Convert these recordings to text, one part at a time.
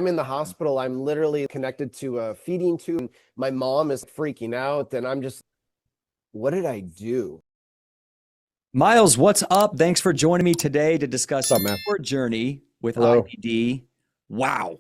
I'm in the hospital. I'm literally connected to a feeding tube. My mom is freaking out, and I'm just, what did I do? Miles, what's up? Thanks for joining me today to discuss What's up, man? your journey with Hello. IBD. Wow,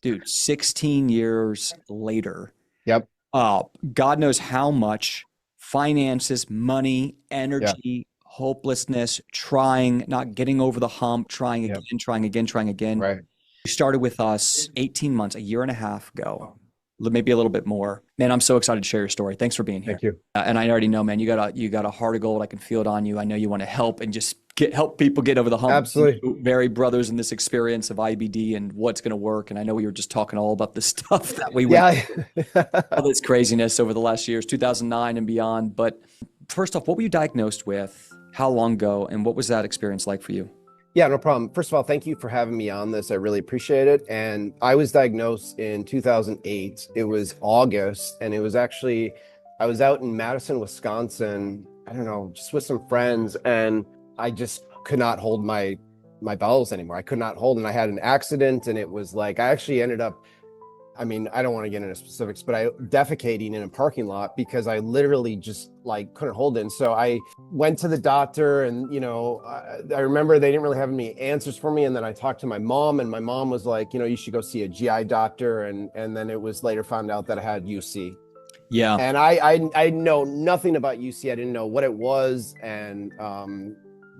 dude, 16 years later. Yep. God knows how much finances, money, Yeah. energy, hopelessness, trying, not getting over the hump, trying Yep. again, trying again, trying again. Right. You started with us 18 months, a year and a half ago, maybe a little bit more. Man, I'm so excited to share your story. Thanks for being here. Thank you. And I already know, man, you got a heart of gold. I can feel it on you. I know you want to help and just help people get over the hump. Absolutely. Very brothers in this experience of IBD and what's going to work. And I know we were just talking all about the stuff that we went Yeah. all this craziness over the last years, 2009 and beyond. But first off, what were you diagnosed with? How long ago? And what was that experience like for you? Yeah, no problem. First of all, thank you for having me on this. I really appreciate it. And I was diagnosed in 2008. It was August, and it was actually, I was out in Madison, Wisconsin, I don't know, just with some friends, and I just could not hold my bowels anymore. I could not hold, and I had an accident, and it was like, I actually ended up, I mean, I don't want to get into specifics, but I defecating in a parking lot because I literally just like couldn't hold it. And so I went to the doctor, and, I remember they didn't really have any answers for me. And then I talked to my mom, and my mom was like, you should go see a GI doctor. And then it was later found out that I had UC. Yeah. And I know nothing about UC. I didn't know what it was. And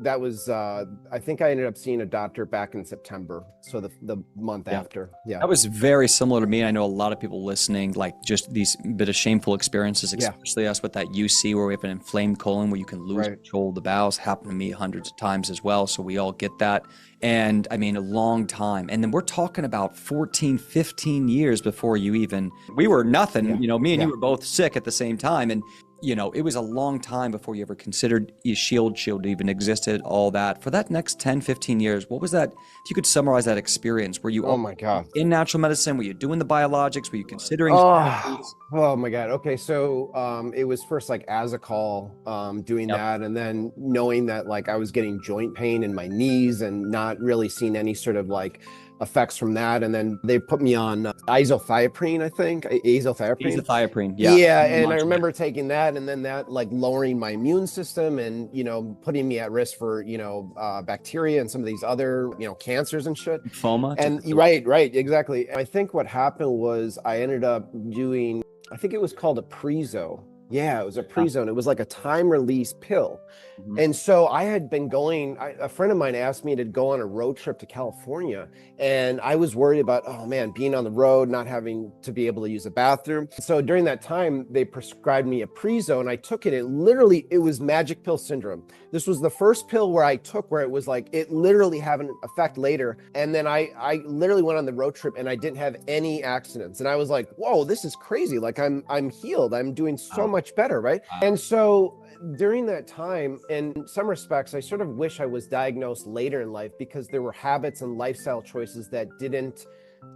that was, I think I ended up seeing a doctor back in September. So the month after. Yeah. That was very similar to me. I know a lot of people listening, like just these bit of shameful experiences, especially us with that UC where we have an inflamed colon where you can lose control of the bowels. Happened to me hundreds of times as well. So we all get that. And I mean, a long time. And then we're talking about 14, 15 years before we were nothing, me and you were both sick at the same time. And it was a long time before you ever considered S.H.I.E.L.D even existed, all that. For that next 10, 15 years, what was that? If you could summarize that experience, were you Oh my God. in natural medicine? Were you doing the biologics? Were you considering Oh my God. Okay. So it was first like Azicol, doing that, and then knowing that like I was getting joint pain in my knees and not really seeing any sort of like effects from that. And then they put me on isothiopurine, I think. Azathioprine. Yeah. And I remember taking that, and then that like lowering my immune system and, putting me at risk for, bacteria and some of these other, cancers and shit. Lymphoma. And right. Exactly. I think what happened was I ended up doing, I think it was called a Prezo. Yeah, it was a Prezo. It was like a time release pill. Mm-hmm. And so I had been going, a friend of mine asked me to go on a road trip to California. And I was worried about, oh man, being on the road, not having to be able to use a bathroom. So during that time, they prescribed me a Prezo, and I took it. It was magic pill syndrome. This was the first pill where I took where it was like, it literally had an effect later. And then I literally went on the road trip and I didn't have any accidents. And I was like, whoa, this is crazy. Like I'm healed. I'm doing so much better, right? And so during that time, in some respects, I sort of wish I was diagnosed later in life, because there were habits and lifestyle choices that didn't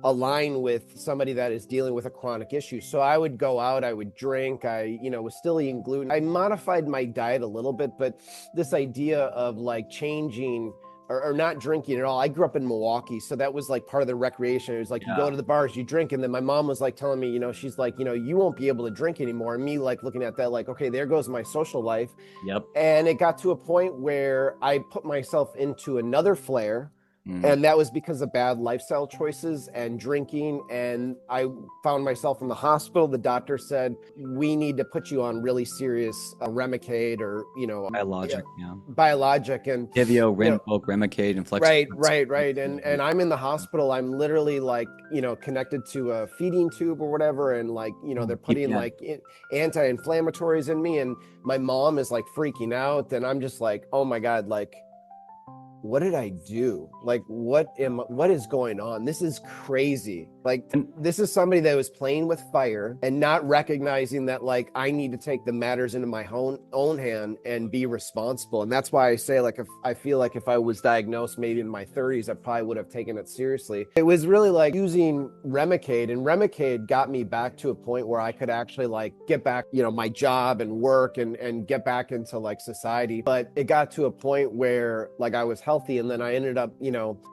align with somebody that is dealing with a chronic issue. So I would go out, I would drink, I, was still eating gluten. I modified my diet a little bit, but this idea of like changing or not drinking at all. I grew up in Milwaukee, so that was like part of the recreation. It was like you go to the bars, you drink, and then my mom was like telling me, she's like, you won't be able to drink anymore. And me like looking at that like, okay, there goes my social life. Yep. And it got to a point where I put myself into another flare. And that was because of bad lifestyle choices and drinking. And I found myself in the hospital. The doctor said, we need to put you on really serious Remicade or, biologic and Tivio, Rinvoq, Remicade, and Flex. Right. And I'm in the hospital. I'm literally like, connected to a feeding tube or whatever. And like, they're putting like anti-inflammatories in me. And my mom is like freaking out. And I'm just like, oh my God, like, what did I do? Like, what is going on? This is crazy. Like, this is somebody that was playing with fire and not recognizing that, like, I need to take the matters into my own hand and be responsible. And that's why I say, like, if I feel like if I was diagnosed maybe in my 30s, I probably would have taken it seriously. It was really like using Remicade, and Remicade got me back to a point where I could actually like get back, my job and work and get back into like society. But it got to a point where like I was healthy healthy. And then I ended up,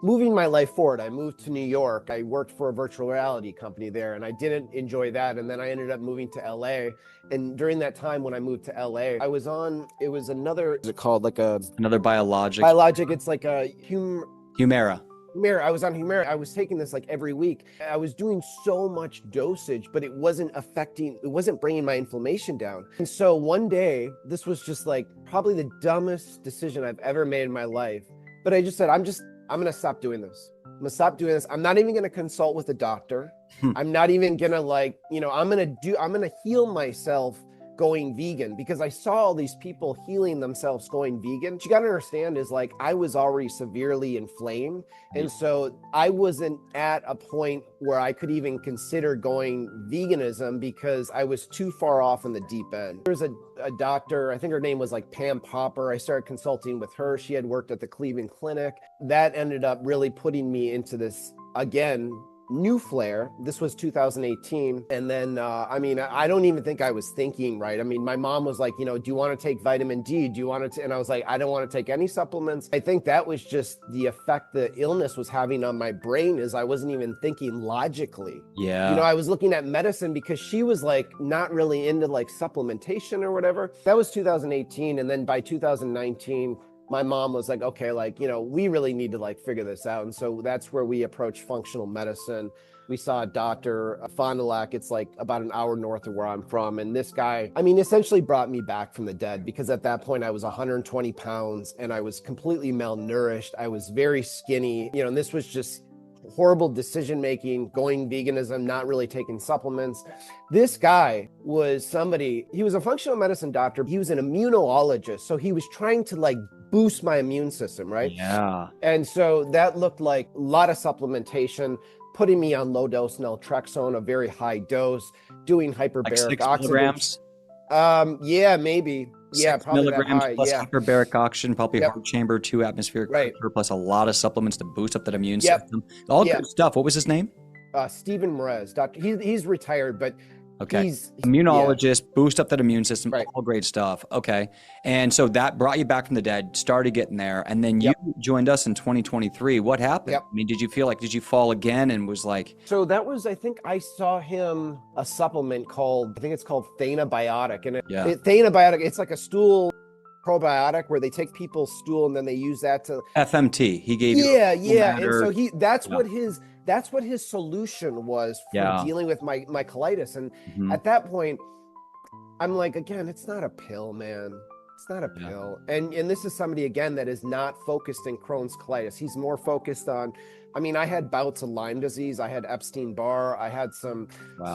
moving my life forward. I moved to New York. I worked for a virtual reality company there, and I didn't enjoy that. And then I ended up moving to LA. And during that time when I moved to LA, I was on, it was another, is it called like another biologic? It's like a Humira. I was on Humira. I was taking this like every week. I was doing so much dosage, but it wasn't bringing my inflammation down. And so one day, this was just like probably the dumbest decision I've ever made in my life. But I just said, I'm going to stop doing this. I'm going to stop doing this. I'm not even going to consult with a doctor. I'm not even going to I'm going to heal myself going vegan, because I saw all these people healing themselves going vegan. What you got to understand is like, I was already severely inflamed. And so I wasn't at a point where I could even consider going veganism because I was too far off in the deep end. There's a doctor, I think her name was like Pam Popper. I started consulting with her. She had worked at the Cleveland Clinic. That ended up really putting me into this, again, new flare. This was 2018. And then, I don't even think I was thinking right. I mean, my mom was like, do you want to take vitamin D? Do you want to? And I was like, I don't want to take any supplements. I think that was just the effect the illness was having on my brain, is I wasn't even thinking logically. Yeah. I was looking at medicine because she was like not really into like supplementation or whatever. That was 2018. And then by 2019, my mom was like, okay, we really need to like figure this out. And so that's where we approached functional medicine. We saw a doctor, Fond du Lac. It's like about an hour north of where I'm from. And this guy, essentially brought me back from the dead, because at that point I was 120 pounds and I was completely malnourished. I was very skinny, and this was just horrible decision-making, going veganism, not really taking supplements. This guy was he was a functional medicine doctor. He was an immunologist. So he was trying to like boost my immune system, right? Yeah. And so that looked like a lot of supplementation, putting me on low dose naltrexone, a very high dose, doing hyperbaric like 6 oxygen. milligrams? Yeah, maybe. Yeah, 6 probably milligrams that high. plus hyperbaric oxygen, probably heart chamber, 2 atmospheric pressure, plus a lot of supplements to boost up that immune system. All good stuff. What was his name? Stephen Merez, doctor. He's retired, but he's immunologist, boost up that immune system, all great stuff. Okay. And so that brought you back from the dead, started getting there. And then you joined us in 2023. What happened? I mean, did you fall again and was like? So that was, I think I saw him a supplement called, I think it's called Thanabiotic. And Thanabiotic, it's like a stool probiotic where they take people's stool and then they use that to FMT. He gave you. Yeah. And so that's what his solution was for dealing with my colitis. And at that point, I'm like, again, it's not a pill, man. It's not a pill. And this is somebody, again, that is not focused in Crohn's colitis. He's more focused on, I had bouts of Lyme disease. I had Epstein-Barr. I had some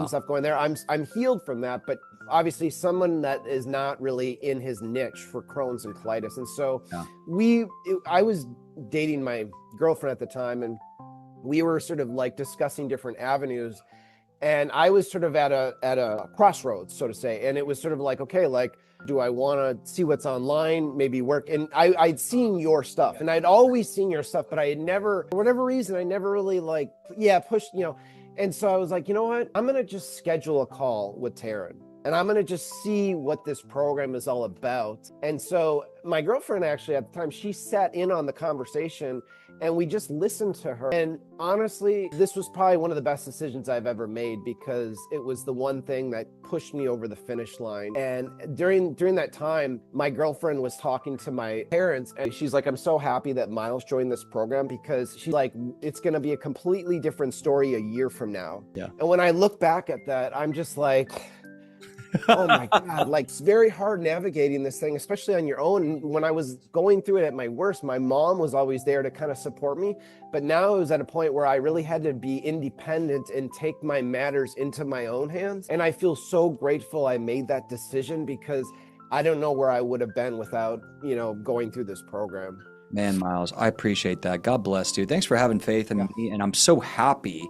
stuff going there. I'm healed from that, but obviously someone that is not really in his niche for Crohn's and colitis. And so I was dating my girlfriend at the time, and we were sort of like discussing different avenues, and I was sort of at a crossroads, so to say. And it was sort of like, okay, like, do I want to see what's online, maybe work? And I'd seen your stuff, and I'd always seen your stuff, but I had never, for whatever reason, I never really pushed, And so I was like, you know what? I'm going to just schedule a call with Taryn, and I'm going to just see what this program is all about. And so my girlfriend, actually at the time, she sat in on the conversation, and we just listened to her. And honestly, this was probably one of the best decisions I've ever made, because it was the one thing that pushed me over the finish line. And during that time, my girlfriend was talking to my parents, and she's like, I'm so happy that Miles joined this program, because she's like, it's going to be a completely different story a year from now. Yeah. And when I look back at that, I'm just like, oh my God, like, it's very hard navigating this thing, especially on your own. When I was going through it at my worst, my mom was always there to kind of support me. But now I was at a point where I really had to be independent and take my matters into my own hands. And I feel so grateful I made that decision, because I don't know where I would have been without, going through this program. Man, Miles, I appreciate that. God bless you. Thanks for having faith in me. And I'm so happy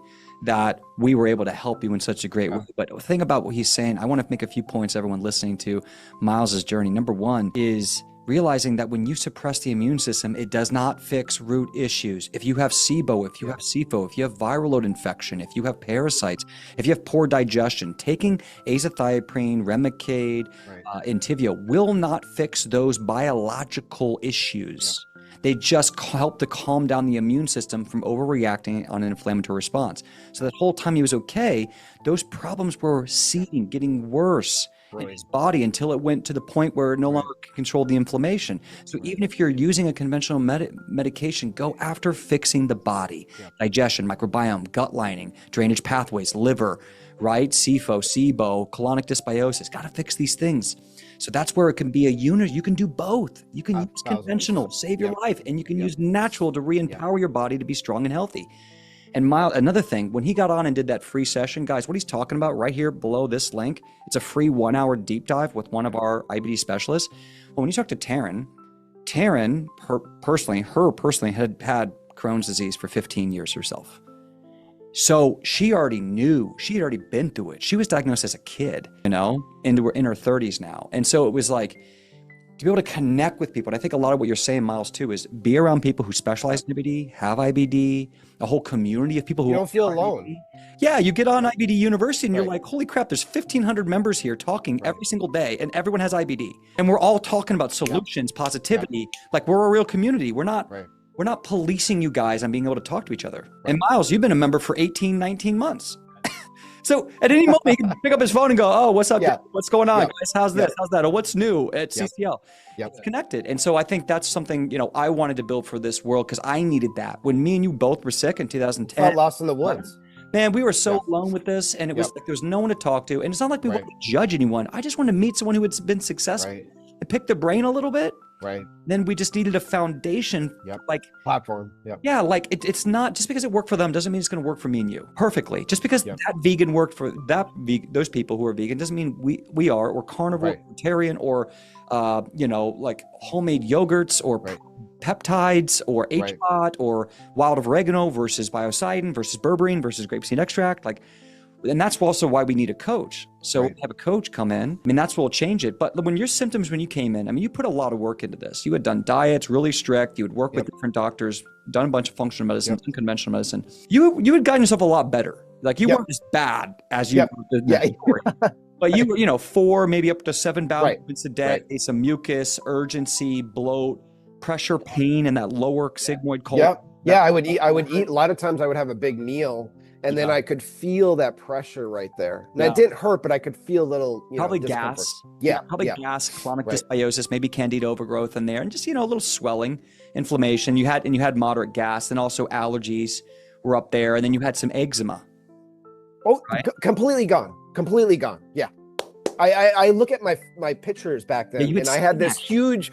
that we were able to help you in such a great way. But think about what he's saying. I want to make a few points, everyone listening to Miles's journey. Number one is realizing that when you suppress the immune system, it does not fix root issues. If you have SIBO, if you have SIFO, if you have viral load infection, if you have parasites, if you have poor digestion, taking azathioprine, Remicade, Entyvio will not fix those biological issues. They just help to calm down the immune system from overreacting on an inflammatory response. So that whole time he was okay, those problems were seeding, getting worse in his body until it went to the point where it no longer could control the inflammation. So even if you're using a conventional medication, go after fixing the body, digestion, microbiome, gut lining, drainage pathways, liver, right? SIFO, SIBO, colonic dysbiosis, got to fix these things. So that's where it can be a unit. You can do both. You can use conventional, save your life, and you can use natural to re-empower your body to be strong and healthy. And another thing, when he got on and did that free session, guys, what he's talking about right here below this link, it's a free 1-hour deep dive with one of our IBD specialists. Well, when you talk to Taryn, her personally had had Crohn's disease for 15 years herself. So she already knew, she had already been through it. She was diagnosed as a kid, and we're in her 30s now. And so it was like, to be able to connect with people. And I think a lot of what you're saying, Miles, too, is be around people who specialize in IBD, have IBD, a whole community of people who don't feel alone. Yeah, you get on IBD University and you're like, holy crap, there's 1,500 members here talking every single day, and everyone has IBD. And we're all talking about solutions, positivity, like we're a real community. We're not policing you guys on being able to talk to each other. And Miles, you've been a member for 18, 19 months. So at any moment, he can pick up his phone and go, oh, what's up? What's going on, guys? How's this? How's that? Or what's new at CCL? It's connected. And so I think that's something, I wanted to build for this world because I needed that. When me and you both were sick in 2010. Felt lost in the woods. Man, we were so alone with this, and it was like there's no one to talk to. And it's not like we wanted to judge anyone. I just wanted to meet someone who had been successful and pick their brain a little bit. Then we just needed a foundation, like platform. Yeah, like it's not just because it worked for them doesn't mean it's going to work for me and you perfectly. Just because that vegan worked for those people who are vegan doesn't mean we are, or carnivore, vegetarian, or like homemade yogurts or peptides or H.I.E.L.D or wild oregano versus biocidin versus berberine versus grapeseed extract, like. And that's also why we need a coach. So have a coach come in. I mean, that's what will change it. But when your symptoms, when you came in, I mean, you put a lot of work into this. You had done diets, really strict. You would work with different doctors, done a bunch of functional medicine, unconventional medicine. You had gotten yourself a lot better. Like you weren't as bad as you were. But you were, 4, maybe up to 7 bowel movements a day, some mucus, urgency, bloat, pressure, pain, and that lower sigmoid colon. I would eat. A lot of times I would have a big meal. And then I could feel that pressure right there. And it didn't hurt, but I could feel a little, probably discomfort. gas. Probably gas, chronic dysbiosis, maybe candida overgrowth in there, and just, a little swelling, inflammation. You had moderate gas, and also allergies were up there. And then you had some eczema. Oh, completely gone. Completely gone. Yeah. I look at my pictures back then, and I had this huge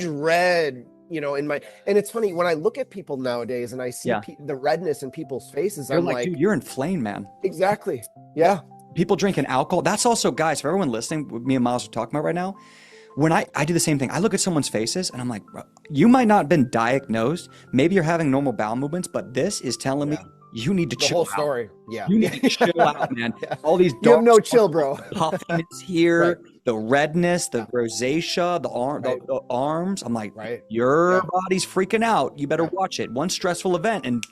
red, and it's funny when I look at people nowadays and I see the redness in people's faces. I'm like, dude, you're inflamed, man. Exactly. Yeah. People drinking alcohol. That's also, guys, for everyone listening, what me and Miles are talking about right now, when I do the same thing, I look at someone's faces and I'm like, bro, you might not have been diagnosed. Maybe you're having normal bowel movements, but this is telling me you need to chill out. The whole story. Yeah. You need to chill out, man. All these you have no chill, bro. Puffiness here, the redness, the rosacea, the arms. I'm like, your body's freaking out. You better watch it. One stressful event and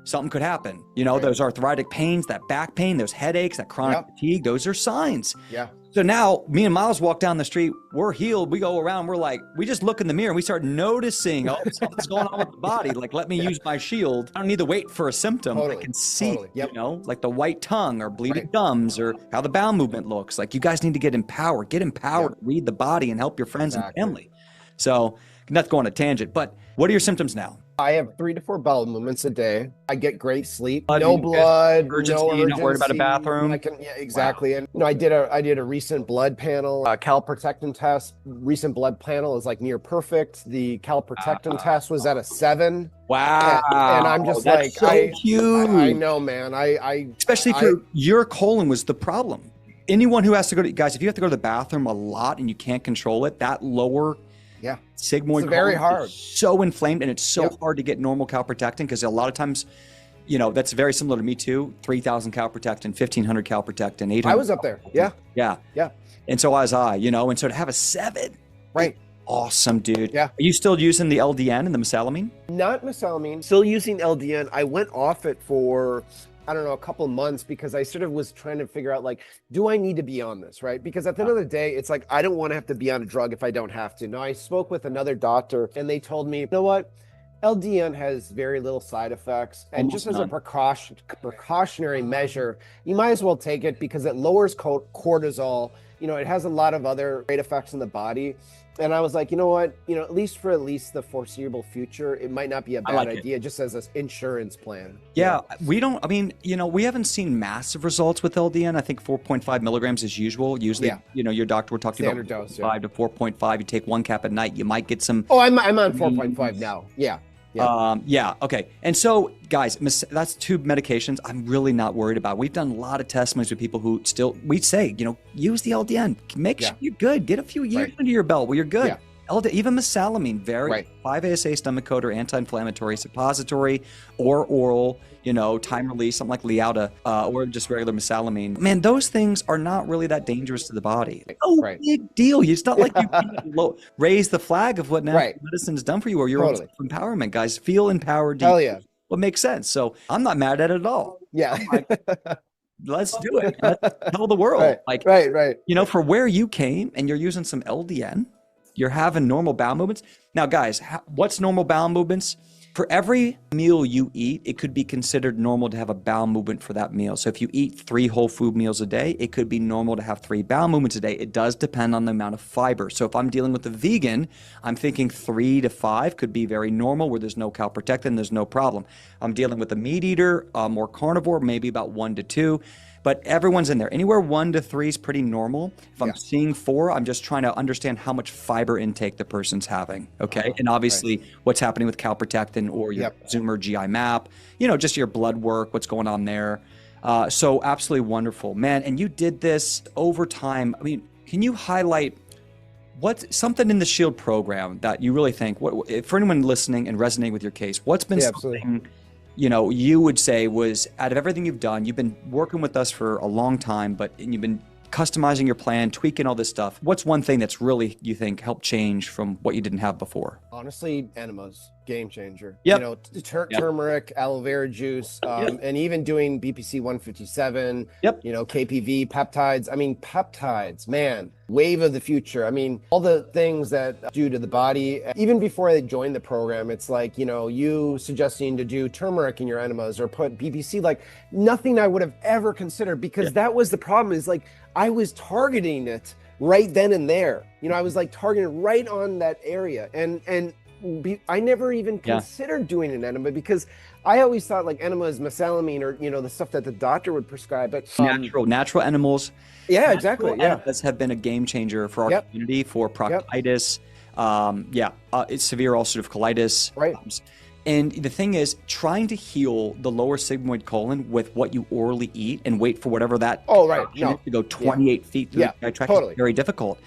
something could happen. Those arthritic pains, that back pain, those headaches, that chronic fatigue, those are signs. Yeah. So now me and Miles walk down the street, we're healed. We go around, we're like, we just look in the mirror and we start noticing, something's going on with the body. Like, let me use my shield. I don't need to wait for a symptom. I can see, like the white tongue or bleeding gums or how the bowel movement looks. Like, you guys need to get empowered, read the body and help your friends and family. So not going on a tangent, but what are your symptoms now? I have 3 to 4 bowel movements a day. I get great sleep. No blood, urgency, no urgency. Not worried about a bathroom. Exactly. And I did a recent blood panel, Cal Protectin test. Recent blood panel is like near perfect. The Cal Protectin test was at a 7. Wow. And I'm just That's huge. I know, man. Especially if your colon was the problem. Anyone who has to go to, guys, if you have to go to the bathroom a lot and you can't control it, that lower sigmoid it's very hard. So inflamed, and it's so hard to get normal Cal Protectin because a lot of times, that's very similar to me too. 3,000 Cal Protectin, 1,500 Cal Protectin, 800. I was up there. Yeah. And so was I. And so to have a 7, awesome, dude. Yeah. Are you still using the LDN and the Mesalamine? Not Mesalamine. Still using LDN. I went off it for I don't know, a couple months, because I sort of was trying to figure out, like, do I need to be on this, right? Because at the end of the day, it's like, I don't want to have to be on a drug if I don't have to. Now, I spoke with another doctor and they told me, you know what? LDN has very little side effects, and Almost just as a none. precautionary measure, you might as well take it because it lowers cortisol. You know, it has a lot of other great effects in the body. And I was like, you know what? You know, at least the foreseeable future, it might not be a bad idea, just as an insurance plan. Yeah, we don't, I mean, you know, we haven't seen massive results with LDN. I think 4.5 milligrams is usual. Usually, you know, your doctor will talk to you about dose, 5 to 4.5. You take 1 cap at night, you might get some. Oh, I'm on 4.5 now. Yeah. Yeah. Okay. And so, guys, that's 2 medications I'm really not worried about. We've done a lot of testimonies with people who still, we say, you know, use the LDN. Make sure you're good. Get a few years under your belt where you're good. Yeah. Even mesalamine, 5-ASA stomach coater, anti-inflammatory, suppository, or oral, you know, time release, something like Lialda, or just regular mesalamine. Man, those things are not really that dangerous to the body. Big deal. It's not like you raise the flag of what natural medicine's done for you, or your own empowerment, guys. Feel empowered. Hell yeah. What makes sense. So I'm not mad at it at all. Yeah. Let's do it. Let's tell the world. You know, for where you came and you're using some LDN, you're having normal bowel movements. Now, guys, what's normal bowel movements? For every meal you eat, it could be considered normal to have a bowel movement for that meal. So if you eat 3 whole food meals a day, it could be normal to have 3 bowel movements a day. It does depend on the amount of fiber. So if I'm dealing with a vegan, I'm thinking 3 to 5 could be very normal, where there's no Cal Protectin, there's no problem. I'm dealing with a meat eater, more carnivore, maybe about 1 to 2. But everyone's in there. Anywhere 1 to 3 is pretty normal. If I'm seeing 4, I'm just trying to understand how much fiber intake the person's having, okay? And obviously what's happening with Cal Protectin or your Zoomer GI map, you know, just your blood work, what's going on there. So absolutely wonderful. Man, and you did this over time. I mean, can you highlight what's something in the S.H.I.E.L.D program that you really think, for anyone listening and resonating with your case, what's been something you know, you would say was, out of everything you've done, you've been working with us for a long time, but you've been customizing your plan, tweaking all this stuff. What's one thing that's really, you think, helped change from what you didn't have before? Honestly, enemas, game changer. You know, turmeric, aloe vera juice, and even doing BPC 157, you know, KPV, peptides. I mean, peptides, man, wave of the future. I mean, all the things that do to the body. Even before I joined the program, it's like, you know, you suggesting to do turmeric in your enemas or put BPC, like nothing I would have ever considered, because that was the problem, is like, I was targeting it right then and there. You know, I was like targeting right on that area. I never even considered doing an enema, because I always thought like enema is mesalamine, or, you know, the stuff that the doctor would prescribe. But natural enemas. Yeah, exactly. Enemas have been a game changer for our community, for proctitis. It's severe ulcerative colitis. And the thing is, trying to heal the lower sigmoid colon with what you orally eat and wait for whatever that to go 28 feet through the GI tract is very difficult.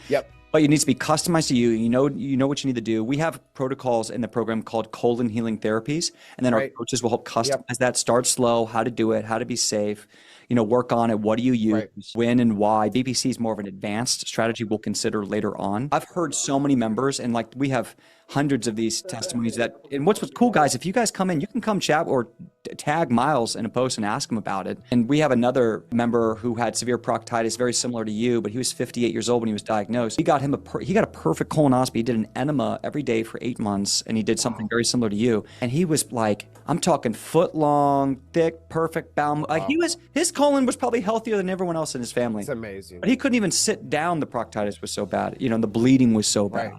But it needs to be customized to you. You know what you need to do. We have protocols in the program called colon healing therapies, and then our coaches will help customize that. Start slow, how to do it, how to be safe. You know, work on it. What do you use? When and why? BPC is more of an advanced strategy we'll consider later on. I've heard so many members, and like we have hundreds of these testimonies and what's cool, guys, if you guys come in, you can come chat or tag Miles in a post and ask him about it. And we have another member who had severe proctitis, very similar to you, but he was 58 years old when he was diagnosed. He got a perfect colonoscopy. He did an enema every day for 8 months, and he did something very similar to you. And he was like, I'm talking foot long, thick, perfect bowel. Like his colon was probably healthier than everyone else in his family. It's amazing. But he couldn't even sit down. The proctitis was so bad. You know, the bleeding was so bad.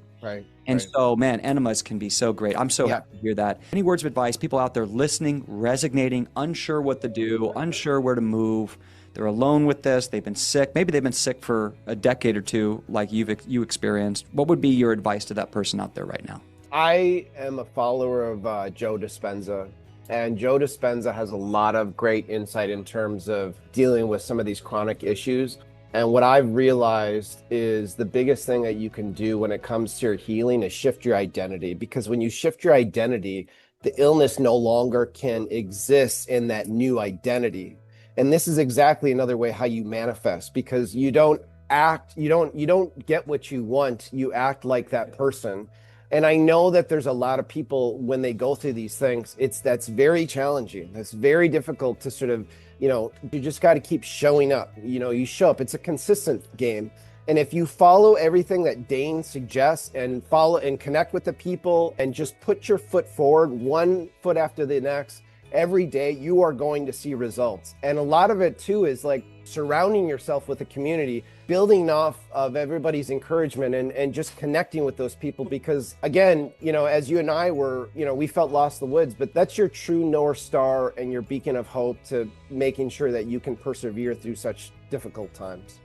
And so, man, enemas can be so great. I'm so happy to hear that. Any words of advice, people out there listening, resonating, unsure what to do, unsure where to move. They're alone with this. They've been sick. Maybe they've been sick for a decade or two, like you experienced. What would be your advice to that person out there right now? I am a follower of Joe Dispenza. And Joe Dispenza has a lot of great insight in terms of dealing with some of these chronic issues. And what I've realized is the biggest thing that you can do when it comes to your healing is shift your identity. Because when you shift your identity, the illness no longer can exist in that new identity. And this is exactly another way how you manifest, because you don't get what you want, you act like that person. And I know that there's a lot of people, when they go through these things, that's very challenging. It's very difficult to sort of you just got to keep showing up. You show up. It's a consistent game. And if you follow everything that Dane suggests and follow and connect with the people and just put your foot forward, one foot after the next, every day, you are going to see results. And a lot of it too is like surrounding yourself with a community, building off of everybody's encouragement and just connecting with those people. Because again, as you and I were, we felt lost in the woods, but that's your true North Star and your beacon of hope to making sure that you can persevere through such difficult times.